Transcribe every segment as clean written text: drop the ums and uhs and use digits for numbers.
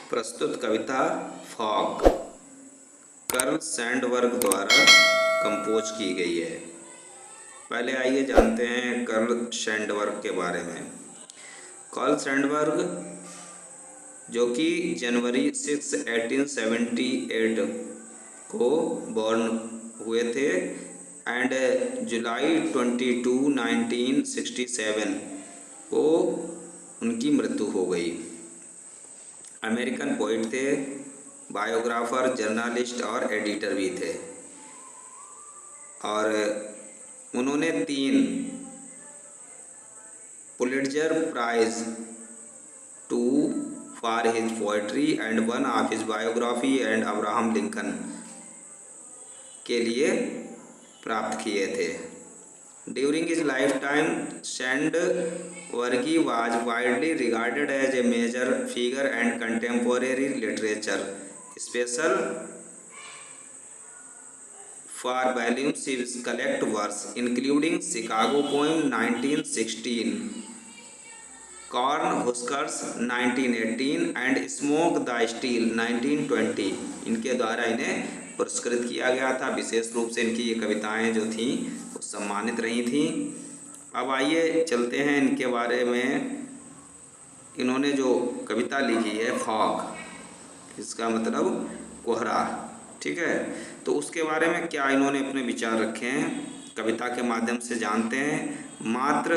प्रस्तुत कविता fog curl Sandberg द्वारा compose की गई है। पहले आइए जानते हैं कर्ल सैंडबर्ग के बारे में। कर्ल सैंडबर्ग जो कि जनवरी 6, 1878 को बॉर्न हुए थे एंड जुलाई 22, 1967 को उनकी मृत्यु हो गई। अमेरिकन पोइट थे, बायोग्राफर, जर्नलिस्ट और एडिटर भी थे और उन्होंने 3 Pulitzer prize, 2 for his poetry and 1 of his biography and Abraham Lincoln के लिए प्राप्त किए थे। During his lifetime, Sandberg was widely regarded as a major figure in contemporary literature, special for volumes his collect works, including Chicago Poem 1916, Cornhuskers 1918 and Smoke the Steel 1920। इनके द्वारा इन्हें पुरस्कृत किया गया था। विशेष रूप से इनकी ये कविताएं जो थीं वो सम्मानित रही थीं। अब आइए चलते हैं इनके बारे में। इन्होंने जो कविता लिखी है फॉग, इसका मतलब कोहरा, ठीक है, तो उसके बारे में क्या इन्होंने अपने विचार रखे हैं कविता के माध्यम से जानते हैं। मात्र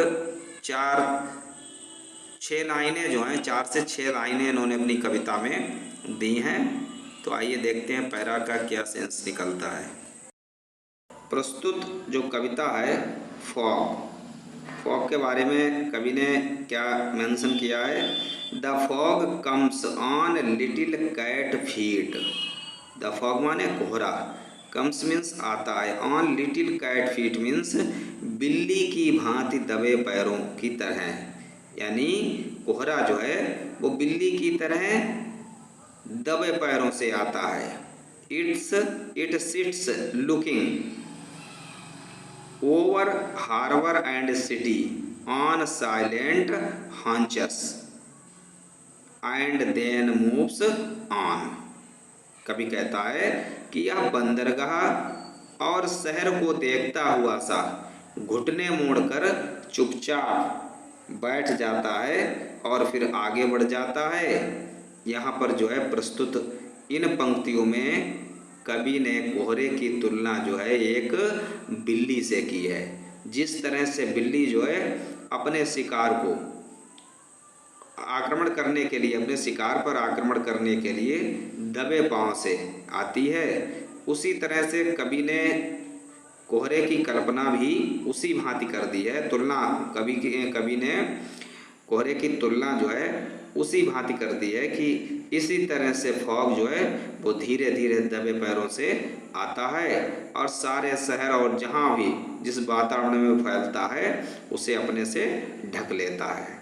6 लाइनें जो हैं, 4 से 6 लाइनें इन्होंने अपनी कविता में दी हैं। तो आइए देखते हैं पैरा का क्या सेंस निकलता है। प्रस्तुत जो कविता है फॉग के बारे में कवि ने क्या मेंशन किया है। The fog comes on little cat feet. The fog माने कोहरा, कम्स मीन्स आता है, on little cat feet means बिल्ली की भांति दबे पैरों की तरह, यानी कोहरा जो है वो बिल्ली की तरह दबे पैरों से आता है। It sits looking over harbour and city on silent haunches and then moves on. कवि कहता है कि यह बंदरगाह और शहर को देखता हुआ सा घुटने मोड़कर चुपचाप बैठ जाता है और फिर आगे बढ़ जाता है। यहाँ पर जो है प्रस्तुत इन पंक्तियों में कवि ने कोहरे की तुलना जो है एक बिल्ली से की है। जिस तरह से बिल्ली जो है अपने शिकार को आक्रमण करने के लिए, अपने शिकार पर आक्रमण करने के लिए दबे पांव से आती है, उसी तरह से कवि ने कोहरे की कल्पना भी उसी भांति कर दी है। तुलना कवि ने कोहरे की तुलना जो है उसी भांति कर दी है कि इसी तरह से फॉग जो है वो धीरे धीरे दबे पैरों से आता है और सारे शहर और जहाँ भी जिस वातावरण में फैलता है उसे अपने से ढक लेता है।